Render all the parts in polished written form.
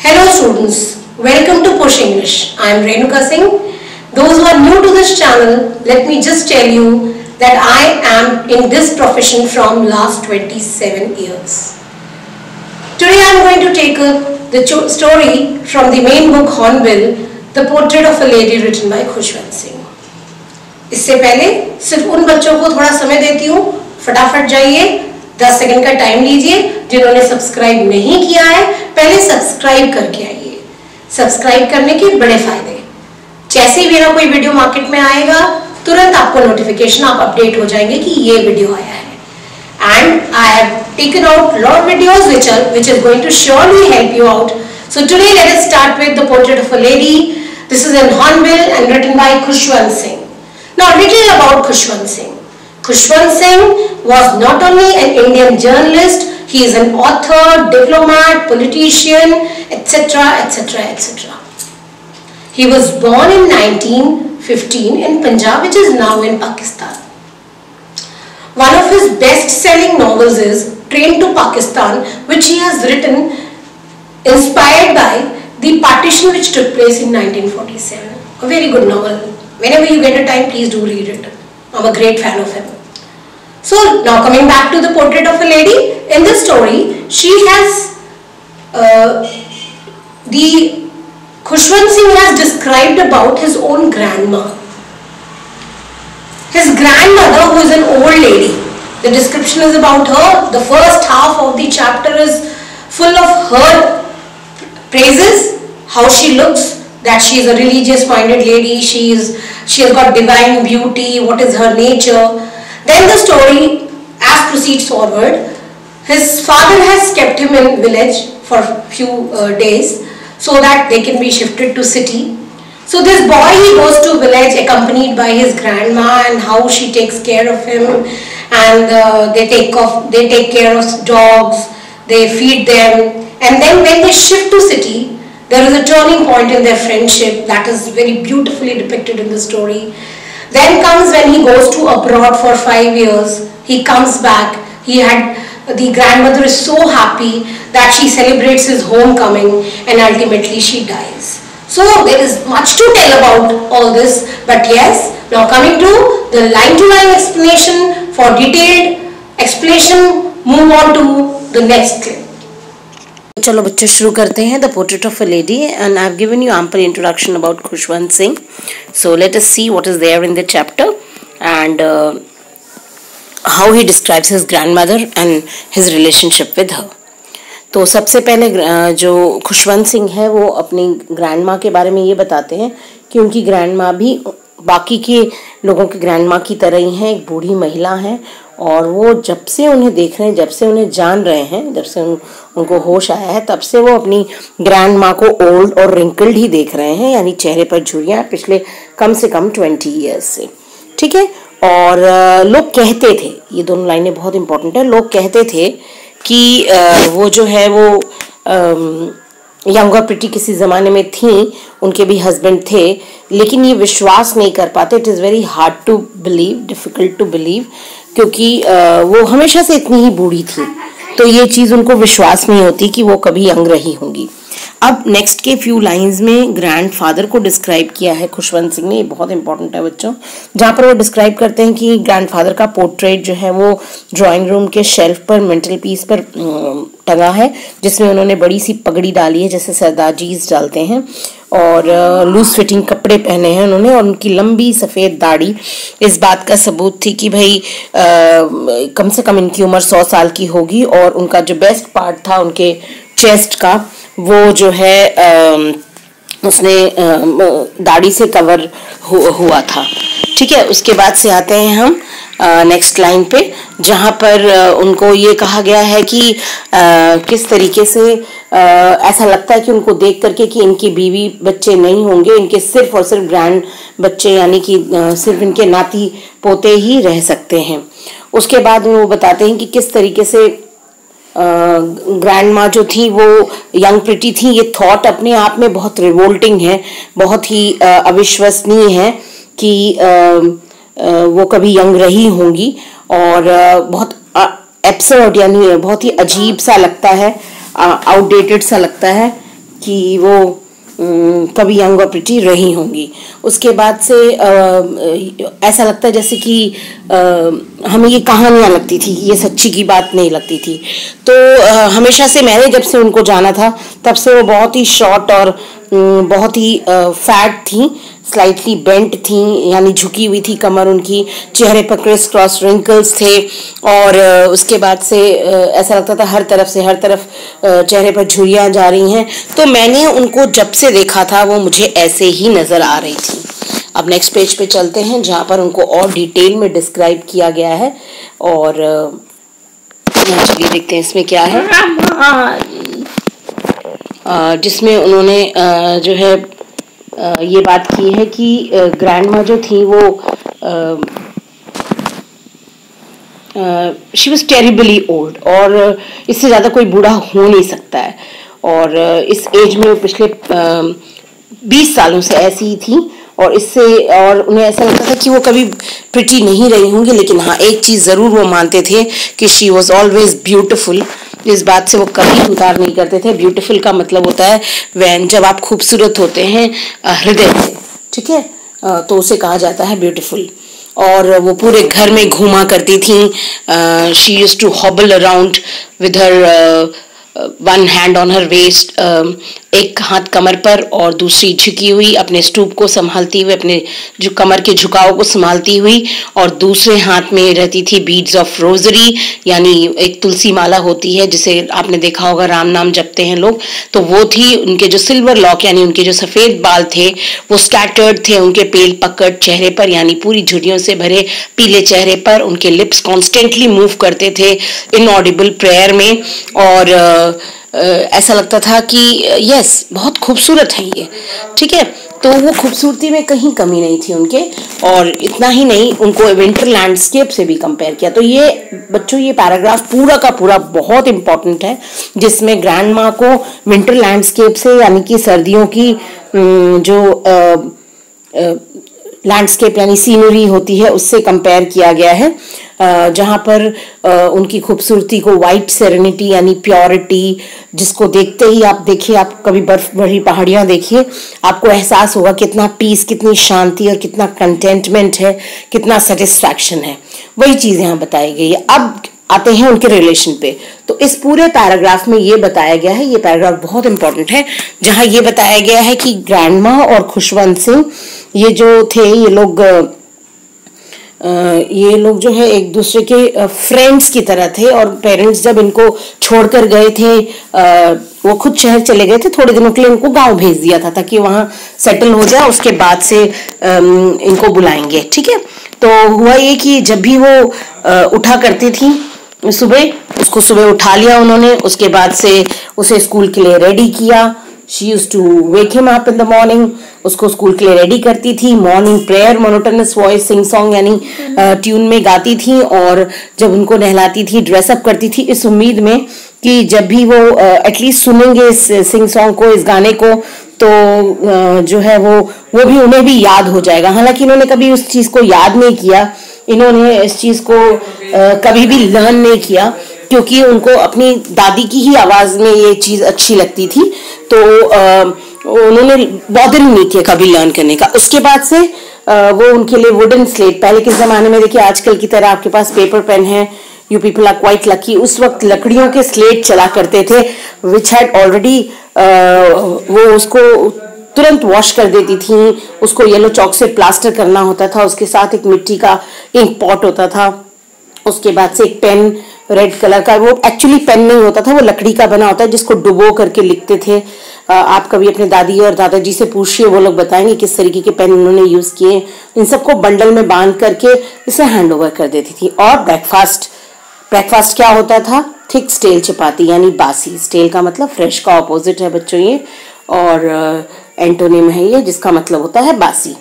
Hello students, welcome to Push English. I am Renuka Singh. Those who are new to this channel, let me just tell you that I am in this profession from last 27 years. Today I am going to take up the story from the main book Hornbill, The Portrait of a Lady written by Khushwant Singh. इससे पहले सिर्फ उन बच्चों को थोड़ा समय देती हूँ, फटाफट जाइए 10 सेकंड का टाइम लीजिए। जिन्होंने सब्सक्राइब नहीं किया है पहले सब्सक्राइब करके आइए। सब्सक्राइब करने के बड़े फायदे, जैसे ही मेरा कोई वीडियो मार्केट में आएगा तुरंत आपको नोटिफिकेशन, आप अपडेट हो जाएंगे कि ये वीडियो आया है। And I have taken out lot videos which is going to surely help you out. So today let us start with The Portrait of a Lady. This is in Hornbill and written by Khushwant Singh. Now, a little about Khushwant Singh. Khushwant Singh was not only an Indian journalist, he is an author, diplomat, politician, etc., etc., etc. He was born in 1915 in Punjab, which is now in Pakistan. One of his best-selling novels is Train to Pakistan, which he has written inspired by the partition which took place in 1947. A very good novel. Whenever you get a time, please do read it. I'm a great fan of him. So now coming back to The Portrait of a Lady, in this story, she has Khushwant Singh has described about his own grandma. His grandmother, who is an old lady. The description is about her. The first half of the chapter is full of her praises, how she looks, that she is a religious minded lady, she has got divine beauty, what is her nature. Then the story as proceeds forward. His father has kept him in village for a few days so that they can be shifted to city. So this boy, he goes to village accompanied by his grandma, and how she takes care of him, and they take care of dogs, they feed them, and then when they shift to city, there is a turning point in their friendship that is very beautifully depicted in the story. Then comes when he goes to abroad for 5 years. He comes back. The grandmother is so happy that she celebrates his homecoming, and ultimately she dies. So there is much to tell about all this, but yes, now coming to the line-to-line explanation. For detailed explanation, move on to the next clip. चलो बच्चों शुरू करते हैं the portrait of a lady and I have given you ample introduction about Khushwant Singh. So let us see what is there in the chapter and how he describes his grandmother and his relationship with her. तो सबसे पहले जो खुशवंत सिंह है वो अपनी grandma के बारे में ये बताते हैं कि उनकी ग्रैंडमा भी बाकी के लोगों की ग्रैंडमा की तरह ही हैं, एक बूढ़ी महिला हैं, और वो जब से उन्हें देख रहे हैं, जब से उन्हें जान रहे हैं, जब से उनको होश आया है, तब से वो अपनी ग्रैंड माँ को ओल्ड और रिंकल्ड ही देख रहे हैं, यानी चेहरे पर झुर्रियाँ पिछले कम से कम 20 ईयर्स से. ठीक है. और लोग कहते थे, ये दोनों लाइनें बहुत इंपॉर्टेंट है, लोग कहते थे कि वो जो है वो यंग और प्रिटी किसी ज़माने में थी, उनके भी हस्बैंड थे, लेकिन ये विश्वास नहीं कर पाते. It is very hard to believe, difficult to believe, क्योंकि वो हमेशा से इतनी ही बूढ़ी थी, तो ये चीज़ उनको विश्वास नहीं होती कि वो कभी यंग रही होंगी. अब नेक्स्ट के फ्यू लाइंस में ग्रैंडफादर को डिस्क्राइब किया है खुशवंत सिंह ने. ये बहुत इंपॉर्टेंट है बच्चों, जहाँ पर वो डिस्क्राइब करते हैं कि ग्रैंडफादर का पोर्ट्रेट जो है वो ड्राइंग रूम के शेल्फ पर मेंटल पीस पर टंगा है, जिसमें उन्होंने बड़ी सी पगड़ी डाली है जैसे सरदारजीज डालते हैं, और लूज फिटिंग कपड़े पहने हैं उन्होंने, और उनकी लंबी सफ़ेद दाढ़ी इस बात का सबूत थी कि भाई कम से कम इनकी उम्र 100 साल की होगी. और उनका जो बेस्ट पार्ट था उनके चेस्ट का, वो जो है उसने दाढ़ी से कवर हुआ था. ठीक है. उसके बाद से आते हैं हम नेक्स्ट लाइन पे, जहाँ पर उनको ये कहा गया है कि किस तरीके से ऐसा लगता है कि उनको देख करके कि इनकी बीवी बच्चे नहीं होंगे, इनके सिर्फ और सिर्फ ग्रैंड बच्चे, यानी कि सिर्फ इनके नाती पोते ही रह सकते हैं. उसके बाद वो बताते हैं कि किस तरीके से ग्रैंडमा जो थी वो यंग प्रिटी थी. ये थॉट अपने आप में बहुत रिवोल्टिंग है, बहुत ही अविश्वसनीय है कि वो कभी यंग रही होंगी, और बहुत एब्सर्ड यानी बहुत ही अजीब सा लगता है, आउटडेटेड सा लगता है कि वो कभी यंग और प्रिटी रही होंगी। उसके बाद से ऐसा लगता है जैसे कि हमें ये कहानियाँ लगती थी, ये सच्ची की बात नहीं लगती थी। तो हमेशा से मैंने जब से उनको जाना था तब से वो बहुत ही शॉर्ट और बहुत ही फैट थी, स्लाइटली बेंट थी, यानी झुकी हुई थी कमर उनकी, चेहरे पर क्रिस क्रॉस रिंकल्स थे और उसके बाद से ऐसा लगता था हर तरफ चेहरे पर झुर्रियाँ जा रही हैं। तो मैंने उनको जब से देखा था वो मुझे ऐसे ही नज़र आ रही थी। अब नेक्स्ट पेज पे चलते हैं जहाँ पर उनको और डिटेल में डिस्क्राइब किया गया है और चलिए देखते हैं इसमें क्या है, जिसमें उन्होंने जो है ये बात की है कि ग्रैंडमा जो थी वो शी वॉज टेरिबली ओल्ड और इससे ज़्यादा कोई बूढ़ा हो नहीं सकता है और इस एज में पिछले 20 सालों से ऐसी ही थी और उन्हें ऐसा लगता था कि वो कभी प्रिटी नहीं रही होंगी, लेकिन हाँ एक चीज़ ज़रूर वो मानते थे कि शी वॉज ऑलवेज ब्यूटिफुल। इस बात से वो कभी इनकार नहीं करते थे। ब्यूटीफुल का मतलब होता है वैन जब आप खूबसूरत होते हैं हृदय से, ठीक है, तो उसे कहा जाता है ब्यूटीफुल। और वो पूरे घर में घूमा करती थी। She used to hobble around with her one hand on her waist, एक हाथ कमर पर और दूसरी झुकी हुई अपने स्टूप को संभालती हुई, अपने जो कमर के झुकाव को संभालती हुई, और दूसरे हाथ में रहती थी बीड्स ऑफ रोजरी, यानी एक तुलसी माला होती है जिसे आपने देखा होगा राम नाम जपते हैं लोग, तो वो थी। उनके जो सिल्वर लॉक यानी उनके जो सफेद बाल थे वो स्कैटर्ड थे उनके पेल पकड़ चेहरे पर, यानी पूरी झुर्रियों से भरे पीले चेहरे पर। उनके लिप्स कॉन्स्टेंटली मूव करते थे इनऑडिबल प्रेयर में और ऐसा लगता था कि यस बहुत खूबसूरत है ये, ठीक है। तो वो खूबसूरती में कहीं कमी नहीं थी उनके, और इतना ही नहीं उनको विंटर लैंडस्केप से भी कंपेयर किया। तो ये बच्चों ये पैराग्राफ पूरा का पूरा बहुत इंपॉर्टेंट है, जिसमें ग्रैंडमा को विंटर लैंडस्केप से यानी कि सर्दियों की जो लैंडस्केप यानी सीनरी होती है उससे कंपेयर किया गया है, जहाँ पर उनकी खूबसूरती को वाइट सेरेनिटी यानी प्योरिटी, जिसको देखते ही आप देखिए, आप कभी बर्फ भरी पहाड़ियाँ देखिए, आपको एहसास होगा कितना पीस, कितनी शांति और कितना कंटेंटमेंट है, कितना सेटिस्फैक्शन है। वही चीज़ यहाँ बताई गई है। अब आते हैं उनके रिलेशन पे। तो इस पूरे पैराग्राफ में ये बताया गया है, ये पैराग्राफ बहुत इंपॉर्टेंट है, जहाँ ये बताया गया है कि ग्रैंडमा और खुशवंत सिंह ये जो थे ये लोग जो है एक दूसरे के फ्रेंड्स की तरह थे, और पेरेंट्स जब इनको छोड़कर गए थे, वो खुद शहर चले गए थे, थोड़े दिनों के लिए इनको गांव भेज दिया था ताकि वहाँ सेटल हो जाए, उसके बाद से इनको बुलाएंगे, ठीक है। तो हुआ ये कि जब भी वो उठा करती थी सुबह, उसको सुबह उठा लिया उन्होंने, उसके बाद से उसे स्कूल के लिए रेडी किया। She used to wake him up in the morning, उसको स्कूल के लिए रेडी करती थी। Morning prayer monotonous voice sing song यानी ट्यून में गाती थी, और जब उनको नहलाती थी ड्रेसअप करती थी इस उम्मीद में कि जब भी वो एटलीस्ट सुनेंगे इस सिंग सॉन्ग को, इस गाने को, तो जो है वो भी उन्हें भी याद हो जाएगा। हालांकि इन्होंने कभी उस चीज़ को याद नहीं किया, इन्होंने इस चीज़ को कभी भी लर्न नहीं किया, क्योंकि उनको अपनी दादी की ही आवाज़ में ये चीज़ अच्छी लगती थी, तो उन्होंने बॉदर ही नहीं किया कभी लर्न करने का। उसके बाद से वो उनके लिए वुडन स्लेट, पहले के ज़माने में देखिए आजकल की तरह आपके पास पेपर पेन है, you people are quite lucky, उस वक्त लकड़ियों के स्लेट चला करते थे, विच हैड ऑलरेडी, वो उसको तुरंत वॉश कर देती थी, उसको येलो चॉक से प्लास्टर करना होता था, उसके साथ एक मिट्टी का इंक पॉट होता था, उसके बाद से एक पेन रेड कलर का, वो एक्चुअली पेन नहीं होता था, वो लकड़ी का बना होता है जिसको डुबो करके लिखते थे। आप कभी अपने दादी और दादाजी से पूछिए, वो लोग बताएंगे किस तरीके के पेन उन्होंने यूज किए। इन सबको बंडल में बांध करके इसे हैंड ओवर कर देती थी। और ब्रेकफास्ट क्या होता था? थिक स्टेल चपाती यानी बासी। स्टेल का मतलब फ्रेश का ऑपोजिट है बच्चों ये, और एंटोनिम है ये जिसका मतलब होता है बासी।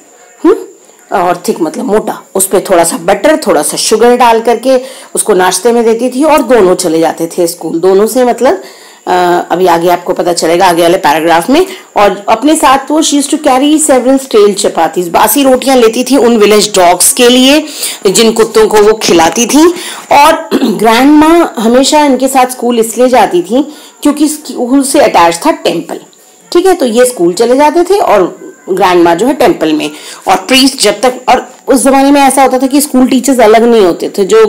और थिक मतलब मोटा। उस पर थोड़ा सा बटर, थोड़ा सा शुगर डाल करके उसको नाश्ते में देती थी, और दोनों चले जाते थे स्कूल। दोनों से मतलब अभी आगे आपको पता चलेगा आगे वाले पैराग्राफ में। और अपने साथ वो she used to carry several stale chapatis, बासी रोटियां लेती थी उन विलेज डॉग्स के लिए जिन कुत्तों को वो खिलाती थी। और ग्रैंडमा हमेशा इनके साथ स्कूल इसलिए जाती थी क्योंकि स्कूल से अटैच था टेम्पल, ठीक है, तो ये स्कूल चले जाते थे और ग्रैंड माँ जो है टेम्पल में, और प्रीस्ट जब तक, और उस जमाने में ऐसा होता था कि स्कूल टीचर्स अलग नहीं होते थे, जो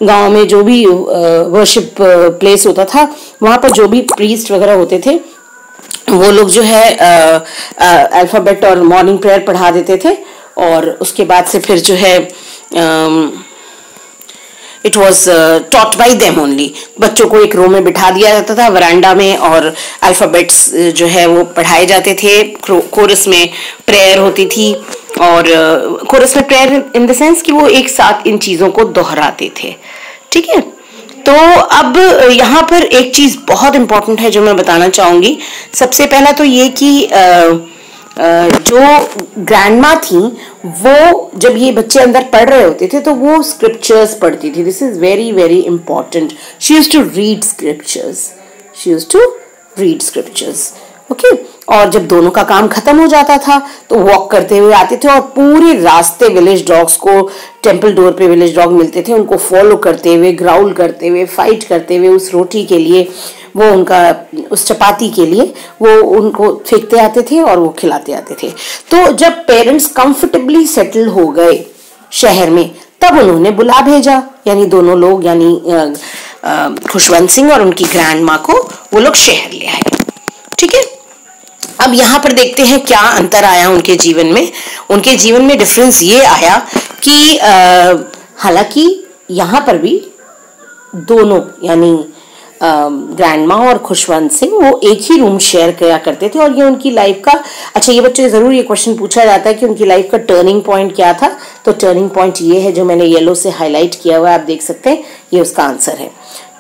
गांव में जो भी वर्शिप प्लेस होता था वहां पर जो भी प्रीस्ट वगैरह होते थे वो लोग जो है अल्फाबेट और मॉर्निंग प्रेयर पढ़ा देते थे, और उसके बाद से फिर जो है it was taught by them only. बच्चों को एक रो में बिठा दिया जाता था वरांडा में, और अल्फाबेट्स जो है वो पढ़ाए जाते थे, कोरस में प्रेयर होती थी, और कोरस में प्रेयर इन द सेंस कि वो एक साथ इन चीज़ों को दोहराते थे। ठीक है, तो अब यहाँ पर एक चीज़ बहुत इंपॉर्टेंट है जो मैं बताना चाहूँगी। सबसे पहला तो ये कि जो ग्रैंडमा थी वो जब ये बच्चे अंदर पढ़ रहे होते थे तो वो स्क्रिप्चर्स पढ़ती थी। This is very very important. She used to read scriptures, okay. और जब दोनों का काम खत्म हो जाता था तो वॉक करते हुए आते थे, और पूरे रास्ते विलेज डॉग्स को, टेम्पल डोर पे विलेज डॉग मिलते थे, उनको फॉलो करते हुए, ग्राउल करते हुए, फाइट करते हुए उस रोटी के लिए, वो उनका उस चपाती के लिए वो उनको फेंकते आते थे और वो खिलाते आते थे। तो जब पेरेंट्स कंफर्टेबली सेटल हो गए शहर में तब उन्होंने बुला भेजा, यानी दोनों लोग, यानी खुशवंत सिंह और उनकी ग्रैंड माँ को वो लोग शहर ले आए। ठीक है, अब यहाँ पर देखते हैं क्या अंतर आया उनके जीवन में। उनके जीवन में डिफरेंस ये आया कि हालांकि यहाँ पर भी दोनों, यानी ग्रैंडमा और खुशवंत सिंह वो एक ही रूम शेयर किया करते थे, और ये उनकी लाइफ का, अच्छा ये बच्चों जरूर ये क्वेश्चन पूछा जाता है कि उनकी लाइफ का टर्निंग पॉइंट क्या था। तो टर्निंग पॉइंट ये है जो मैंने येलो से हाईलाइट किया हुआ है, आप देख सकते हैं, ये उसका आंसर है।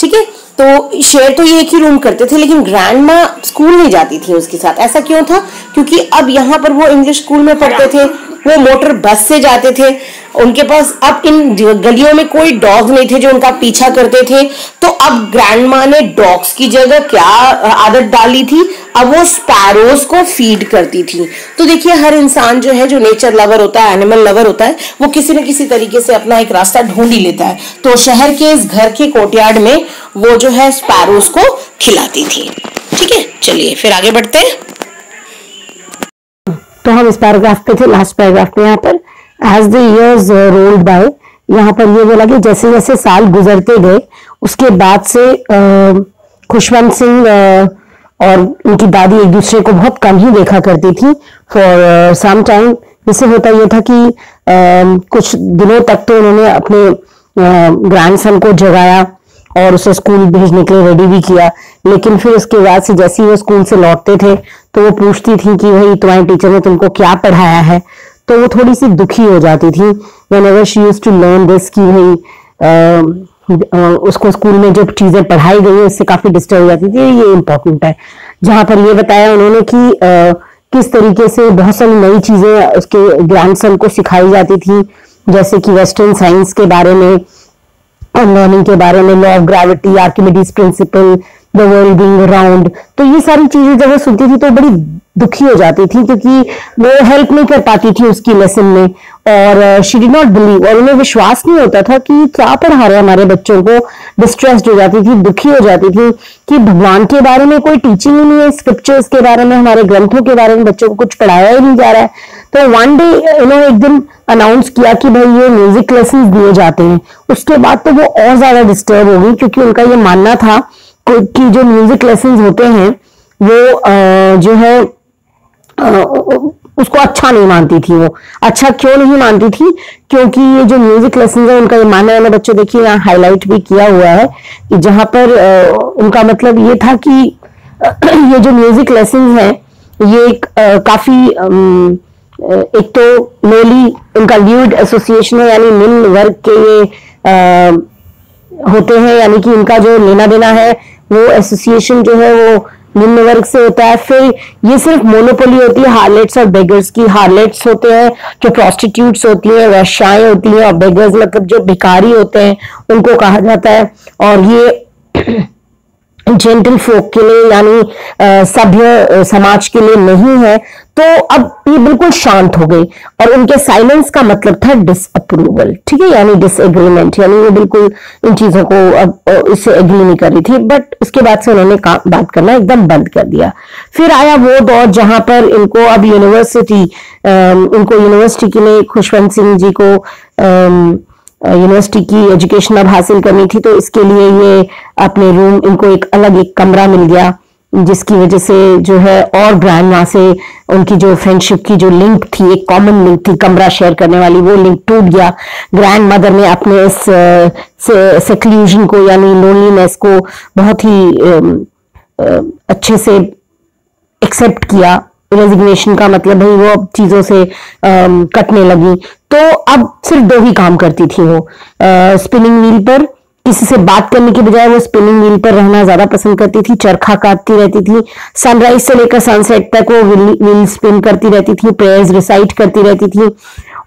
ठीक है, तो शेयर तो ये एक ही रूम करते थे, लेकिन ग्रैंडमा स्कूल नहीं जाती थी उसके साथ। ऐसा क्यों था? क्योंकि अब यहाँ पर वो इंग्लिश स्कूल में पढ़ते थे, वो मोटर बस से जाते थे, उनके पास अब इन गलियों में कोई डॉग नहीं थे जो उनका पीछा करते थे। तो अब ग्रैंडमा ने डॉग्स की जगह क्या आदत डाली थी? अब वो स्पैरोज को फीड करती थी। तो देखिए, हर इंसान जो है, जो नेचर लवर होता है, एनिमल लवर होता है, वो किसी न किसी तरीके से अपना एक रास्ता ढूंढ ही लेता है। तो शहर के इस घर के कोर्टयार्ड में वो जो है स्पैरोज को खिलाती थी। ठीक है, चलिए फिर आगे बढ़ते हैं। तो हम इस पैराग्राफ पे थे, लास्ट पैराग्राफ में। यहाँ पर as the years rolled by, यहाँ पर ये बोला कि जैसे जैसे साल गुजरते गए उसके बाद से खुशवंत सिंह और उनकी दादी एक दूसरे को बहुत कम ही देखा करती थी फॉर सम टाइम। इससे होता यह था कि कुछ दिनों तक तो उन्होंने अपने ग्रैंडसन को जगाया और उसे स्कूल भेजने के लिए रेडी भी किया, लेकिन फिर उसके बाद से जैसे ही वो स्कूल से लौटते थे तो वो पूछती थी कि भाई तुम्हारे टीचर ने तुमको क्या पढ़ाया है। तो वो थोड़ी सी दुखी हो जाती थी whenever she used to learn this, कि भाई उसको स्कूल में जो चीजें पढ़ाई गई उससे काफी डिस्टर्ब हो जाती थी। ये इंपॉर्टेंट है, जहां पर ये बताया उन्होंने कि किस तरीके से बहुत सारी नई चीजें उसके ग्रैंडसन को सिखाई जाती थी, जैसे कि वेस्टर्न साइंस के बारे में और लर्निंग के बारे में, law of gravity, Archimedes principal, the world being around. तो ये सारी चीजें जब वो सुनती थी तो बड़ी दुखी हो जाती थी, क्योंकि वो हेल्प नहीं कर पाती थी उसकी लेसन में, और शी डिड नॉट बिलीव, और उन्हें विश्वास नहीं होता था कि क्या पढ़ा रहे हमारे बच्चों को। डिस्ट्रेस्ड हो जाती थी, दुखी हो जाती थी कि भगवान के बारे में कोई टीचिंग ही नहीं है, स्क्रिप्चर्स के बारे में, हमारे ग्रंथों के बारे में बच्चों को कुछ पढ़ाया ही नहीं जा रहा है। तो वन डे एक दिन अनाउंस किया कि भाई ये म्यूजिक लेसन दिए जाते हैं। उसके बाद तो वो और ज्यादा डिस्टर्ब हो गई, क्योंकि उनका ये मानना था कि जो म्यूजिक लेसन होते हैं वो जो है उसको अच्छा नहीं मानती थी। वो अच्छा क्यों नहीं मानती थी? क्योंकि ये जो म्यूजिक लेसन है उनका ये मानना है, बच्चों देखिए यहाँ हाईलाइट भी किया हुआ है, कि जहां पर उनका मतलब ये था कि ये जो म्यूजिक लेसन है ये काफी एक तो लोली, उनका ल्यूड एसोसिएशन है, यानी निम्न वर्ग के ये होते हैं, यानी कि इनका जो लेना देना है वो एसोसिएशन जो है वो निम्न वर्ग से होता है। फिर ये सिर्फ मोनोपोली होती है हार्लेट्स और बेगर्स की। हार्लेट्स होते हैं जो प्रोस्टिट्यूट्स होती हैं, वैश्याएं होती हैं, और बेगर्स मतलब जो भिखारी होते हैं उनको कहा जाता है। और ये जेंटल फोक के लिए यानी सभ्य समाज के लिए नहीं है। तो अब ये बिल्कुल शांत हो गई और उनके साइलेंस का मतलब था डिसअप्रूवल, ठीक है, यानी डिसएग्रीमेंट, यानी वो बिल्कुल इन चीजों को अब इससे एग्री नहीं कर रही थी। बट उसके बाद से उन्होंने बात करना एकदम बंद कर दिया। फिर आया वो दौर जहां पर इनको अब यूनिवर्सिटी के लिए खुशवंत सिंह जी को यूनिवर्सिटी की एजुकेशन अब हासिल करनी थी, तो इसके लिए ये अपने रूम, इनको एक कमरा मिल गया, जिसकी वजह से जो है और ग्रैंड मां से उनकी जो फ्रेंडशिप की जो लिंक थी, एक कॉमन लिंक थी कमरा शेयर करने वाली, वो लिंक टूट गया। ग्रैंड मदर ने अपने इस सेक्लूजन को यानी लोनलीनेस को बहुत ही अच्छे से एक्सेप्ट किया। रेजिग्नेशन का मतलब है वो अब चीजों से कटने लगी। तो अब सिर्फ दो ही काम करती थी वो, स्पिनिंग व्हील पर, किसी से बात करने के बजाय वो स्पिनिंग व्हील पर रहना ज्यादा पसंद करती थी, चरखा काटती रहती थी, सनराइज से लेकर सनसेट तक वो व्हील स्पिन करती रहती थी, प्रेयर्स रिसाइट करती रहती थी।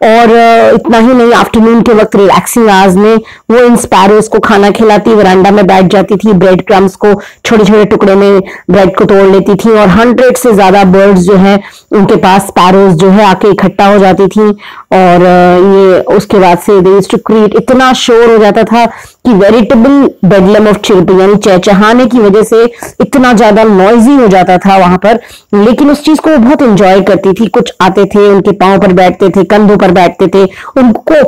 और इतना ही नहीं, आफ्टरनून के वक्त रिलैक्सिंग आवर्स में वो इन स्पैरोज को खाना खिलाती, वरांडा में बैठ जाती थी, ब्रेड क्रम्स को छोटे छोटे टुकड़े में ब्रेड को तोड़ लेती थी और 100 से ज्यादा बर्ड्स जो है उनके पास, स्पैरोज जो है आके इकट्ठा हो जाती थी। और ये उसके बाद से दे यूज्ड टू क्रिएट, इतना शोर हो जाता था कि वेरिटेबल बेडलम ऑफ चिरपिंग यानी चहचहाने की वजह से इतना ज्यादा नॉइजी हो जाता था वहां पर। लेकिन उस चीज को वो बहुत एंजॉय करती थी। कुछ आते थे, उनके पांव पर बैठते थे, कंधों पर बैठते थे, उनको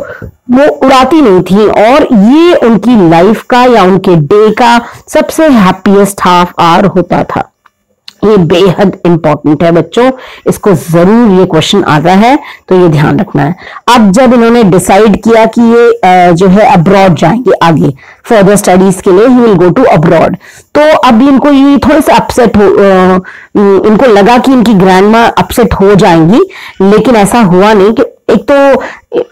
वो उड़ाती नहीं थी। और ये उनकी लाइफ का या उनके डे का सबसे हैप्पीएस्ट हाफ आवर होता था। ये बेहद इंपॉर्टेंट है बच्चों, इसको जरूर ये क्वेश्चन आता है तो ये ध्यान रखना है। अब जब इन्होंने डिसाइड किया कि ये जो है अब्रॉड जाएंगे आगे फर्दर स्टडीज के लिए, he will go to abroad, तो अब इनको ये थोड़े से अपसेट हो, इनको लगा कि इनकी ग्रैंड माँ अपसेट हो जाएंगी, लेकिन ऐसा हुआ नहीं। कि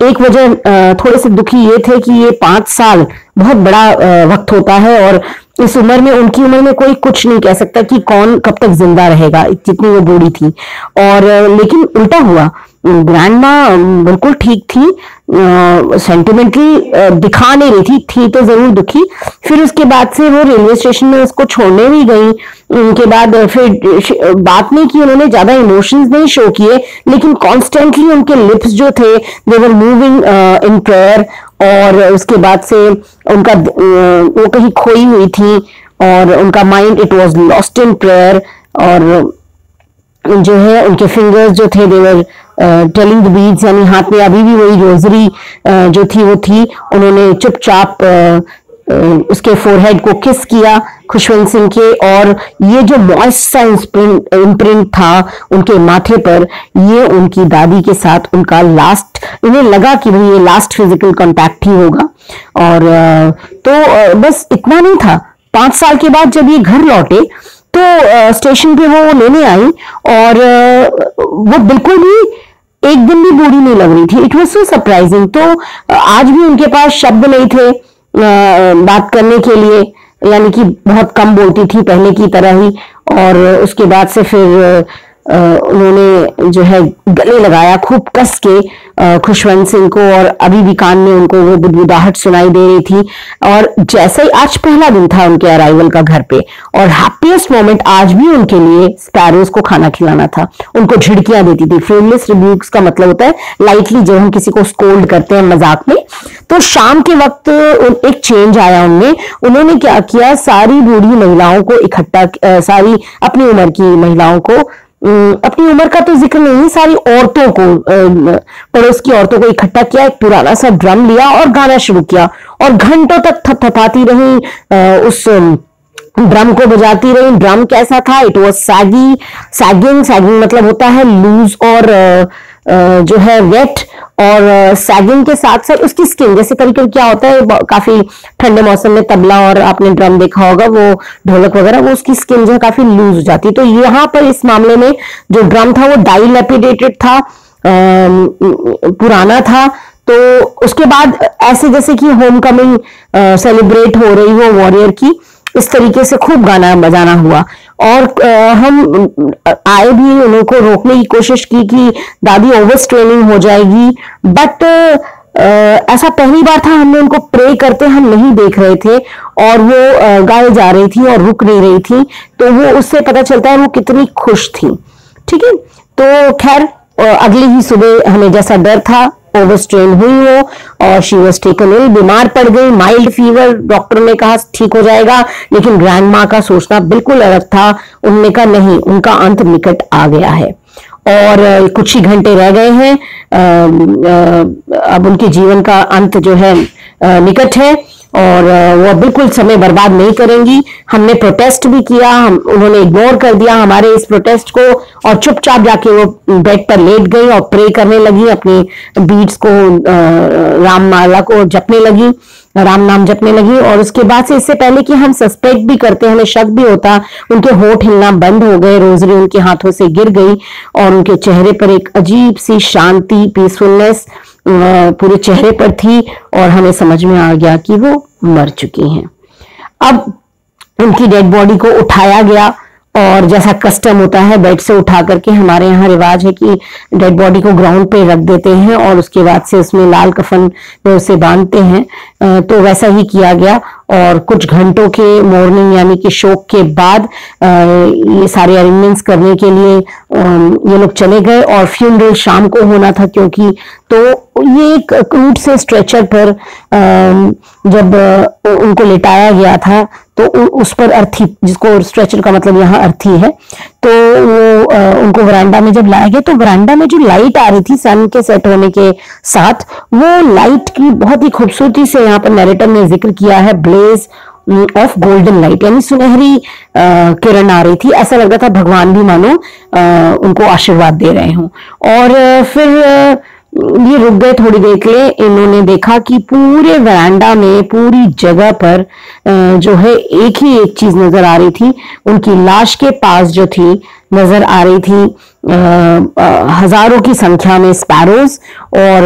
एक वजह थोड़े से दुखी ये थे कि ये 5 साल बहुत बड़ा वक्त होता है और इस उम्र में, उनकी उम्र में कोई कुछ नहीं कह सकता कि कौन कब तक जिंदा रहेगा, जितनी वो बूढ़ी थी। और लेकिन उल्टा हुआ, ग्रैंड माँ बिल्कुल ठीक थी, सेंटिमेंटली दिखा नहीं रही थी तो जरूर दुखी। फिर उसके बाद से वो रेलवे स्टेशन में उसको छोड़ने भी गई। उनके बाद फिर बात नहीं की, उन्होंने ज्यादा इमोशंस नहीं शो किए, लेकिन कॉन्स्टेंटली उनके लिप्स जो थे दे वर मूविंग इन प्रेयर। और उसके बाद से उनका वो कहीं खोई हुई थी और उनका mind it was lost in prayer. और जो है उनके फिंगर्स जो थे देवर टेलिंग द बीड्स, यानी हाथ में अभी भी वही रोजरी जो थी वो थी। उन्होंने चुपचाप उसके फोरहेड को किस किया खुशवंत सिंह के, और ये जो मॉइस्ट सा इम्प्रिंट था उनके माथे पर, ये उनकी दादी के साथ उनका लास्ट, इन्हें लगा कि भाई ये लास्ट फिजिकल कांटेक्ट ही होगा। और तो बस इतना नहीं था। 5 साल के बाद जब ये घर लौटे तो स्टेशन पे वो लेने आई और वो बिल्कुल भी एक दिन भी बूढ़ी नहीं लग रही थी। It was so surprising. तो आज भी उनके पास शब्द नहीं थे बात करने के लिए, यानी कि बहुत कम बोलती थी पहले की तरह ही। और उसके बाद से फिर उन्होंने जो है गले लगाया खूब कस के खुशवंत सिंह को, और अभी भी कान में उनको वो बुदबुदाहट सुनाई दे रही थी। और जैसे ही आज पहला दिन था उनके अराइवल का घर पे, और हैप्पीएस्ट मोमेंट आज भी उनके लिए स्पैरोज को खाना खिलाना था। उनको झिड़कियां देती थी। फ्रेमलेस रिब्यूक्स का मतलब होता है लाइटली जब हम किसी को स्कोल्ड करते हैं मजाक में। तो शाम के वक्त एक चेंज आया उनमें। उन्होंने क्या किया, सारी बूढ़ी महिलाओं को इकट्ठा, सारी अपनी उम्र की महिलाओं को, अपनी उम्र का तो जिक्र नहीं, सारी औरतों को, पड़ोस की औरतों को इकट्ठा किया, एक पुराना सा ड्रम लिया और गाना शुरू किया और घंटों तक थपथपाती रही, उस ड्रम को बजाती रही। ड्रम कैसा था? इट वॉज सैगिंग मतलब होता है लूज और जो है वेट, और सैगिंग के साथ साथ उसकी स्किन, जैसे कभी कभी क्या होता है काफी ठंडे मौसम में तबला और आपने ड्रम देखा होगा, वो ढोलक वगैरह, वो उसकी स्किन जो है काफी लूज हो जाती है। तो यहाँ पर इस मामले में जो ड्रम था वो डाइलैपिडेटेड था, पुराना था। तो उसके बाद ऐसे जैसे कि होम कमिंग सेलिब्रेट हो रही हो वॉरियर की, इस तरीके से खूब गाना बजाना हुआ। और हम आए भी, उनको रोकने की कोशिश की कि दादी ओवर स्ट्रेनिंग हो जाएगी, बट ऐसा पहली बार था, हमने उनको प्रे करते हम नहीं देख रहे थे और वो गाए जा रही थी और रुक नहीं रही थी, तो वो उससे पता चलता है वो कितनी खुश थी। ठीक है, तो खैर अगली ही सुबह हमें जैसा डर था, ओवरस्ट्रेन हुई वो और शी वॉज टेकन इल, बीमार पड़ गई, माइल्ड फीवर, डॉक्टर ने कहा ठीक हो जाएगा, लेकिन ग्रैंड माँ का सोचना बिल्कुल अलग था। उन्होंने कहा नहीं, उनका अंत निकट आ गया है और कुछ ही घंटे रह गए हैं, अब उनके जीवन का अंत जो है निकट है और वो बिल्कुल समय बर्बाद नहीं करेंगी। हमने प्रोटेस्ट भी किया, उन्होंने इग्नोर कर दिया हमारे इस प्रोटेस्ट को और चुपचाप जाके वो बेड पर लेट गई और प्रे करने लगी, अपनी बीड्स को राम माला को जपने लगी, राम नाम जपने लगी। और उसके बाद से, इससे पहले कि हम सस्पेक्ट भी करते, हमें शक भी होता, उनके होठ हिलना बंद हो गए, रोजरी उनके हाथों से गिर गई और उनके चेहरे पर एक अजीब सी शांति, पीसफुलनेस पूरे चेहरे पर थी और हमें समझ में आ गया कि वो मर चुकी हैं। अब उनकी डेड बॉडी को उठाया गया और जैसा कस्टम होता है बेड से उठा करके, हमारे यहाँ रिवाज है कि डेड बॉडी को ग्राउंड पे रख देते हैं और उसके बाद से उसमें लाल कफन में उसे बांधते हैं, तो वैसा ही किया गया। और कुछ घंटों के मोर्निंग यानी कि शोक के बाद ये सारे अरेंजमेंट्स करने के लिए ये लोग चले गए और फ्यूनरल शाम को होना था, क्योंकि तो ये एक क्रूड से स्ट्रेचर पर जब उनको लेटाया गया था तो उस पर अर्थी, जिसको स्ट्रेचर का मतलब यहाँ अर्थी है, तो वो उनको वरांडा में जब लाया गया तो वरांडा में जो लाइट आ रही थी सन के सेट होने के साथ, वो लाइट की बहुत ही खूबसूरती से यहाँ पर नैरेटर ने जिक्र किया है, ब्लेज ऑफ गोल्डन लाइट, यानी सुनहरी किरण आ रही थी। ऐसा लग रहा था भगवान भी मानो उनको आशीर्वाद दे रहे हों। और फिर ये रुक गए थोड़ी देर के लिए। इन्होंने देखा कि पूरे वरांडा में, पूरी जगह पर जो है एक ही एक चीज नजर आ रही थी, उनकी लाश के पास जो थी नजर आ रही थी हजारों की संख्या में स्पैरोज, और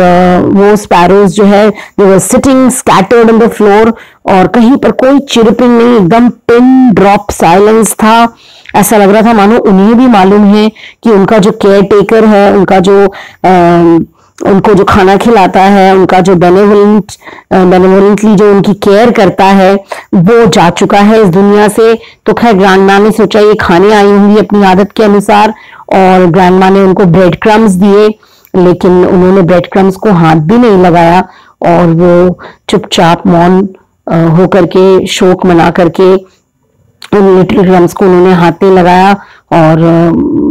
वो स्पैरोज जो है they were sitting scattered on the floor और कहीं पर कोई चिरपिंग नहीं, एकदम पिन ड्रॉप साइलेंस था। ऐसा लग रहा था मानो उन्हें भी मालूम है कि उनका जो केयर टेकर है, उनका जो उनको जो खाना खिलाता है, उनका जो बेनेवोलेंटली जो उनकी केयर करता है, वो जा चुका है इस दुनिया से। तो खैर ग्रैंडमा ने सोचा ये खाने आई होंगी अपनी आदत के अनुसार, और ग्रैंडमा ने उनको ब्रेड क्रम्स दिए, लेकिन उन्होंने ब्रेड क्रम्स को हाथ भी नहीं लगाया और वो चुपचाप मौन होकर के, शोक मना करके उन लिटिल क्रम्स को उन्होंने हाथ नहीं लगाया और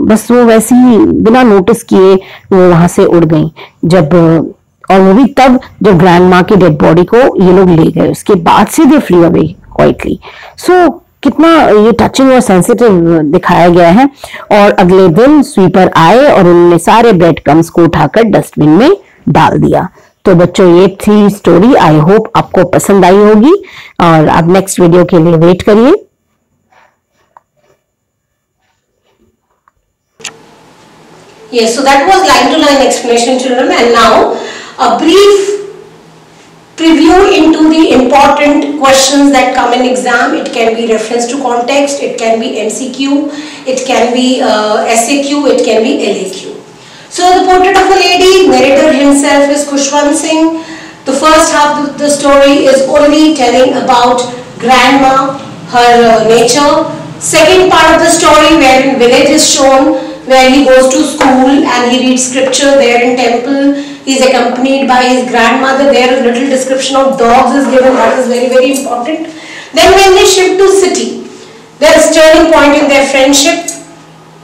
बस वो वैसे ही बिना नोटिस किए वो वहां से उड़ गई। जब, और वो भी तब जब ग्रैंड माँ की डेड बॉडी को ये लोग ले गए, उसके बाद से दे फ्ली अवे क्वाइटली। सो कितना ये टचिंग और सेंसिटिव दिखाया गया है। और अगले दिन स्वीपर आए और उन्होंने सारे ब्रेड क्रम्स को उठाकर डस्टबिन में डाल दिया। तो बच्चों ये थी स्टोरी, आई होप आपको पसंद आई होगी और आप नेक्स्ट वीडियो के लिए वेट करिए। Yes, so that was line-to-line explanation, children, and now a brief preview into the important questions that come in exam. It can be reference to context, it can be MCQ, it can be SAQ, it can be LAQ. So the portrait of a lady, narrator himself is Khushwant Singh. The first half of the story is only telling about grandma, her nature. Second part of the story wherein village is shown, where he goes to school and he reads scripture there in temple. He is accompanied by his grandmother. There is little description of dogs is given, that is very, very important. Then when they shift to city, there is turning point in their friendship.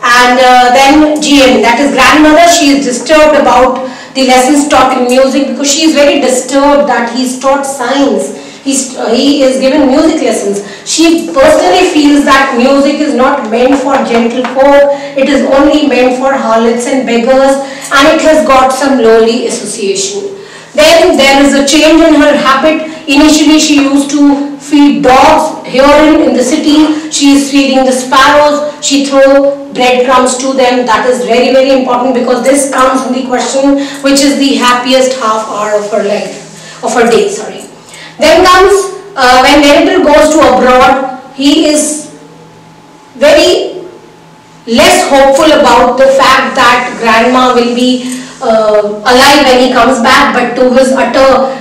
And then GM, that is grandmother, she is disturbed about the lessons taught in music because she is very disturbed that he is taught science. He is given music lessons. She personally feels that music is not meant for gentle folk, it is only meant for harlots and beggars, and it has got some lowly association. Then there is a change in her habit. Initially she used to feed dogs. Here in the city she is feeding the sparrows. She throws breadcrumbs to them. That is very, very important because this comes in the question, which is the happiest half hour of her life, of her day, sorry. Then comes when narrator goes to abroad, he is very less hopeful about the fact that grandma will be alive when he comes back, but to his utter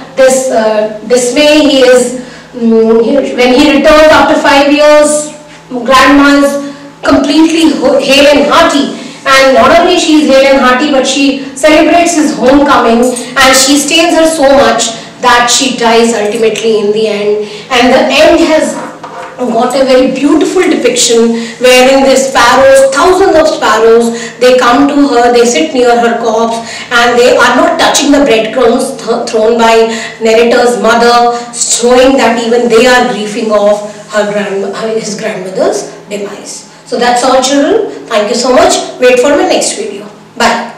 dismay, he is when he returns after 5 years, grandma is completely hale and hearty. And not only she is hale and hearty, but she celebrates his homecoming, and she stains her so much that she dies ultimately in the end. And the end has got a very beautiful depiction wherein the sparrows, thousands of sparrows, they come to her, they sit near her corpse, and they are not touching the breadcrumbs thrown by narrator's mother, showing that even they are grieving of his grandmother's demise. So that's all, children. Thank you so much. Wait for my next video. Bye.